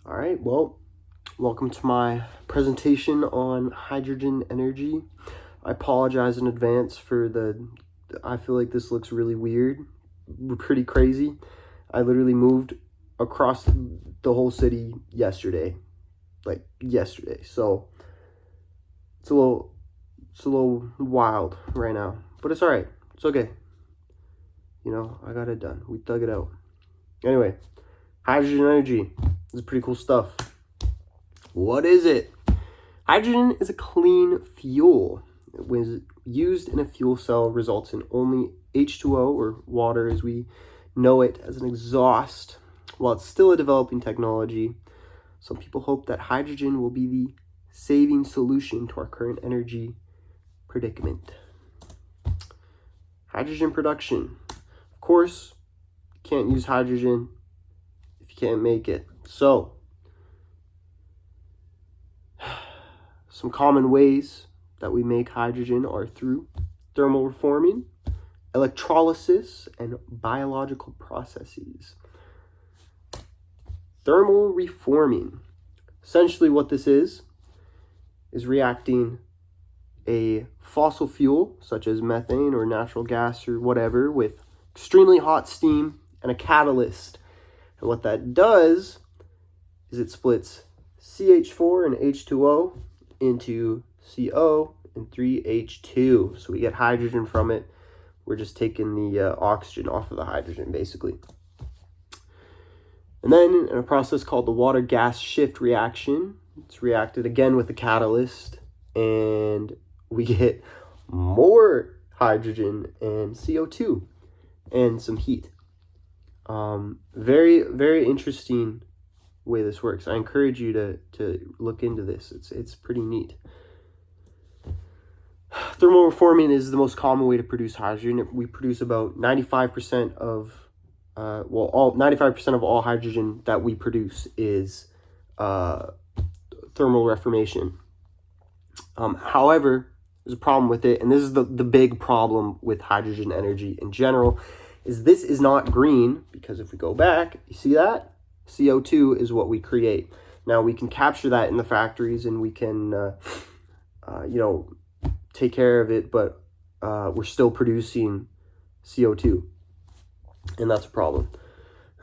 All right, well, welcome to my presentation on hydrogen energy. I apologize in advance for I feel like this looks really weird, pretty crazy. I literally moved across the whole city yesterday, so it's a little wild right now, but it's all right. It's okay. I got it done. We dug it out. Anyway, hydrogen energy. This is pretty cool stuff. What is it? Hydrogen is a clean fuel. When used in a fuel cell, results in only H2O, or water as we know it, as an exhaust. While it's still a developing technology, some people hope that hydrogen will be the saving solution to our current energy predicament. Hydrogen production. Of course, you can't use hydrogen if you can't make it. So, some common ways that we make hydrogen are through thermal reforming, electrolysis, and biological processes. Thermal reforming. Essentially what this is reacting a fossil fuel, such as methane or natural gas or whatever, with extremely hot steam and a catalyst. And what that does is it splits CH4 and H2O into CO and 3H2. So we get hydrogen from it. We're just taking the oxygen off of the hydrogen, basically. And then in a process called the water-gas shift reaction, it's reacted again with the catalyst, and we get more hydrogen and CO2 and some heat. Very, very interesting way this works. I encourage you to look into this. It's pretty neat. Thermal reforming is the most common way to produce hydrogen. We produce about 95% of 95% of all hydrogen that we produce is thermal reformation. However, there's a problem with it, and this is the big problem with hydrogen energy in general, is this is not green, because if we go back, you see that? CO2 is what we create. Now we can capture that in the factories and we can, take care of it, but we're still producing CO2, and that's a problem.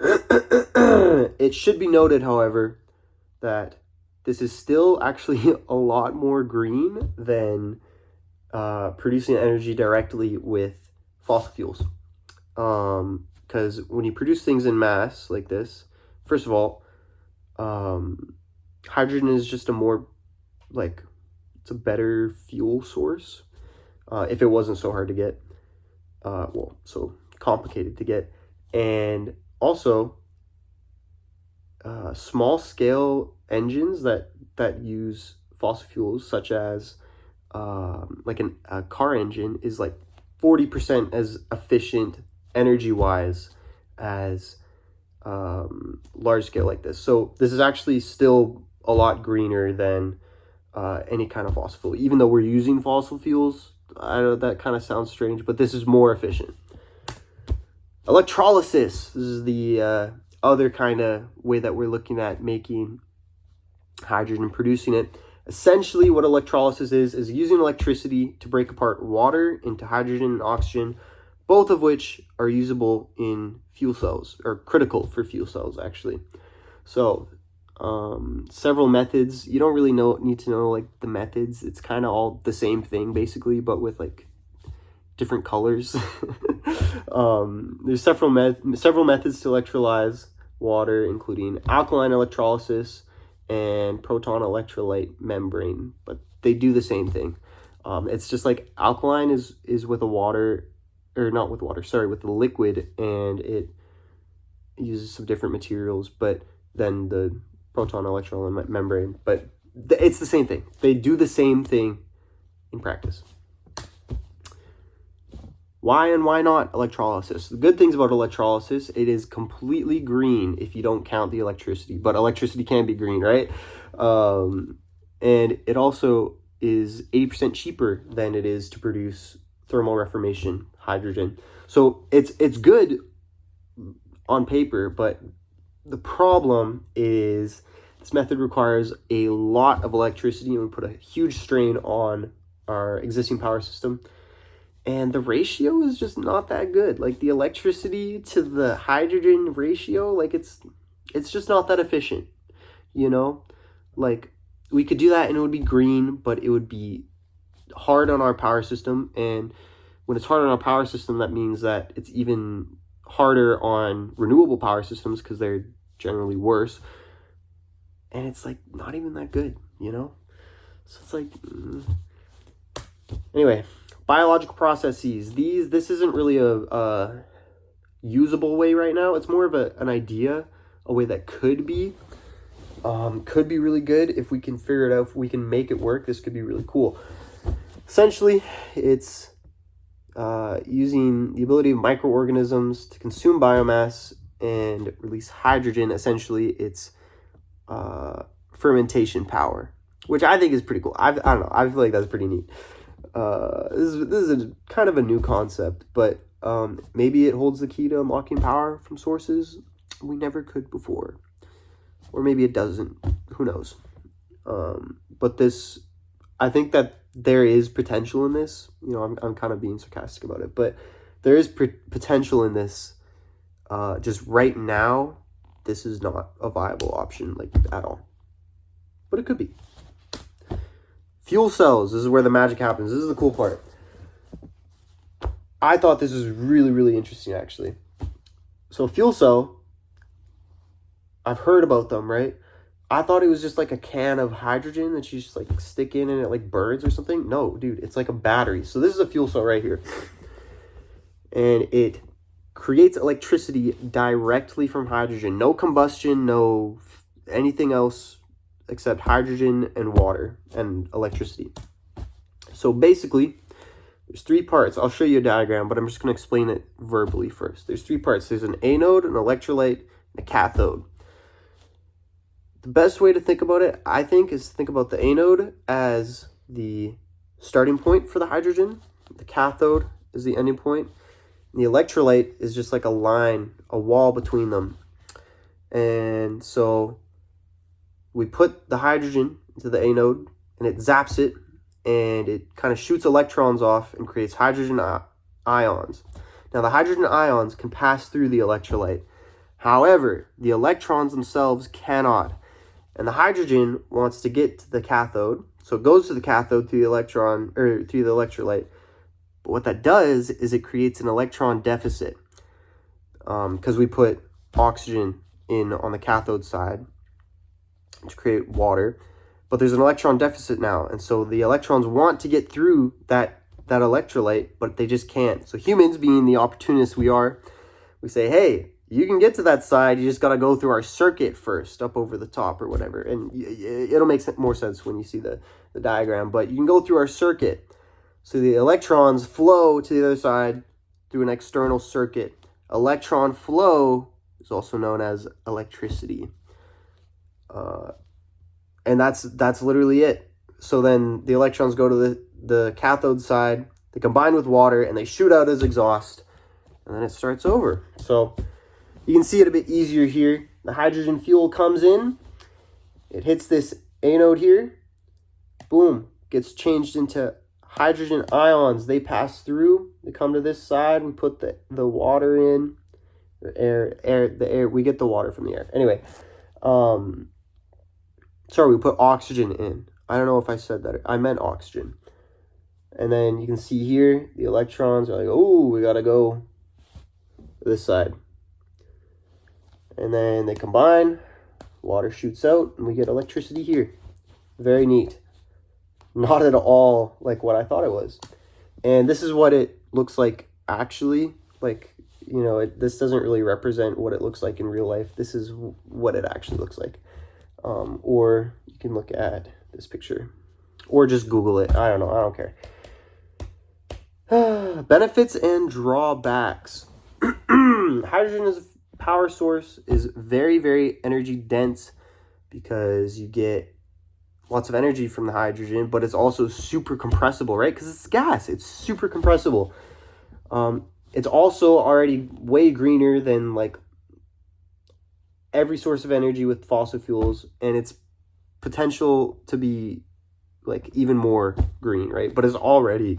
It should be noted, however, that this is still actually a lot more green than producing energy directly with fossil fuels. Because when you produce things in mass like this, first of all, hydrogen is just it's a better fuel source. If it wasn't so hard to get, so complicated to get. And also, small scale engines that use fossil fuels, such as a car engine, is 40% as efficient energy wise as large scale like this. So this is actually still a lot greener than any kind of fossil fuel. Even though we're using fossil fuels, I know that kind of sounds strange, but this is more efficient. Electrolysis. This is the other kind of way that we're looking at making hydrogen and producing it. Essentially, what electrolysis is using electricity to break apart water into hydrogen and oxygen, both of which are usable in fuel cells, or critical for fuel cells, actually. So, several methods. You don't really need to know the methods. It's kind of all the same thing, basically, but with different colors. There's several methods to electrolyze water, including alkaline electrolysis and proton electrolyte membrane, but they do the same thing. It's just alkaline is with with the liquid, and it uses some different materials, but then the proton electrolyte membrane, but it's the same thing. They do the same thing in practice. Why and why not electrolysis? The good things about electrolysis, it is completely green if you don't count the electricity, but electricity can be green, right? And it also is 80% cheaper than it is to produce thermal reformation hydrogen. So it's good on paper, but the problem is This method requires a lot of electricity and would put a huge strain on our existing power system. And the ratio is just not that good. Like the electricity to the hydrogen ratio, like it's just not that efficient, you know? Like we could do that and it would be green, but it would be hard on our power system. And when it's hard on our power system, that means that it's even harder on renewable power systems because they're generally worse. And it's like not even that good, you know? So it's like, Anyway, biological processes. This isn't really a usable way right now. It's more of an idea, a way that could be really good if we can figure it out, if we can make it work. This could be really cool. Essentially, it's using the ability of microorganisms to consume biomass and release hydrogen. Essentially, it's fermentation power, which I think is pretty cool. I don't know. I feel like that's pretty neat. This is a kind of a new concept, but maybe it holds the key to unlocking power from sources we never could before, or maybe it doesn't. Who knows? But this, I think that there is potential in this. You know, I'm kind of being sarcastic about it, but there is potential in this. Just right now, this is not a viable option, like at all. But it could be. Fuel cells. This is where the magic happens. This is the cool part. I thought this was really, really interesting, actually. So a fuel cell, I've heard about them, right? I thought it was just like a can of hydrogen that you just like stick in and it like burns or something. No, dude, it's like a battery. So this is a fuel cell right here. And it creates electricity directly from hydrogen. No combustion, no anything else except hydrogen and water and electricity. So basically, there's three parts. I'll show you a diagram, but I'm just going to explain it verbally first. There's three parts. There's an anode, an electrolyte, and a cathode. The best way to think about it, I think, is to think about the anode as the starting point for the hydrogen. The cathode is the ending point. And the electrolyte is just like a line, a wall between them. And so we put the hydrogen into the anode and it zaps it and it kind of shoots electrons off and creates hydrogen ions. Now the hydrogen ions can pass through the electrolyte. However, the electrons themselves cannot. And the hydrogen wants to get to the cathode. So it goes to the cathode through the electron or through the electrolyte. But what that does is it creates an electron deficit. Because we put oxygen in on the cathode side to create water, but there's an electron deficit now, and so the electrons want to get through that electrolyte, but they just can't. So humans, being the opportunists we are, we say, hey, you can get to that side, you just got to go through our circuit first, up over the top or whatever, and it'll make more sense when you see the diagram, but you can go through our circuit. So the electrons flow to the other side through an external circuit. Electron flow is also known as electricity. And that's literally it. So then the electrons go to the cathode side, they combine with water, and they shoot out as exhaust, and then it starts over. So you can see it a bit easier here. The hydrogen fuel comes in, it hits this anode here, boom, gets changed into hydrogen ions. They pass through, they come to this side, we put the water in, the air, we get the water from the air. Anyway, sorry, we put oxygen in. I don't know if I said that. I meant oxygen. And then you can see here, the electrons are like, oh, we got to go this side. And then they combine, water shoots out, and we get electricity here. Very neat. Not at all like what I thought it was. And this is what it looks like actually. Like, you know, this doesn't really represent what it looks like in real life. This is what it actually looks like. Or you can look at this picture. Or just Google it. I don't know. I don't care. Benefits and drawbacks. Hydrogen as a power source is very, very energy dense because you get lots of energy from the hydrogen, but it's also super compressible, right? Because it's gas. It's super compressible. It's also already way greener than like every source of energy with fossil fuels and its potential to be like even more green, right? But it's already,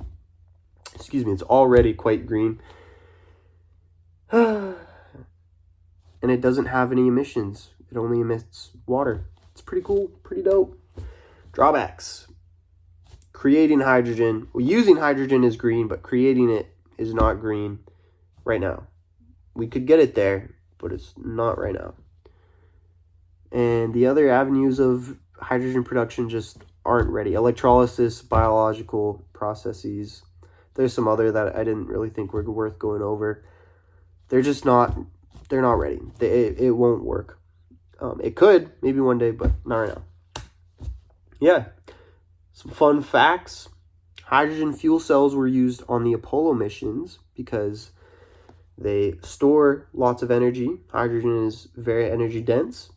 it's already quite green. And it doesn't have any emissions. It only emits water. It's pretty cool, pretty dope. Drawbacks. Creating hydrogen. Well, using hydrogen is green, but creating it is not green right now. We could get it there, but it's not right now. And the other avenues of hydrogen production just aren't ready. Electrolysis, biological processes. There's some other that I didn't really think were worth going over. They're just not, they're not ready. It won't work. It could, maybe one day, but not right now. Yeah. Some fun facts. Hydrogen fuel cells were used on the Apollo missions because they store lots of energy. Hydrogen is very energy dense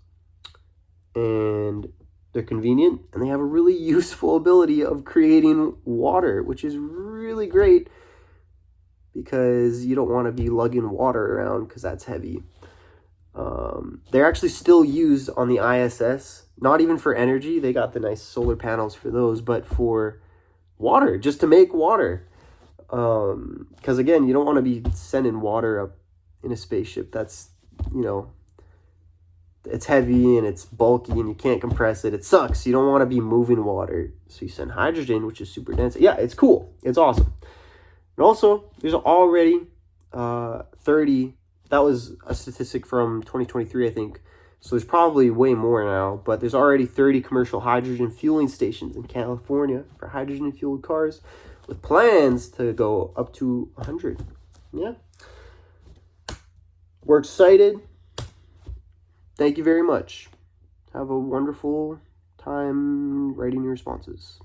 and they're convenient, and they have a really useful ability of creating water, which is really great because you don't want to be lugging water around because that's heavy. They're actually still used on the ISS, not even for energy. They got the nice solar panels for those, but for water, just to make water. Because again, you don't want to be sending water up in a spaceship. That's, it's heavy and it's bulky and you can't compress it. It sucks. You don't want to be moving water. So you send hydrogen, which is super dense. Yeah, it's cool. It's awesome. And also, there's already 30. That was a statistic from 2023, I think. So there's probably way more now. But there's already 30 commercial hydrogen fueling stations in California for hydrogen-fueled cars, with plans to go up to 100. Yeah. We're excited. Thank you very much. Have a wonderful time writing your responses.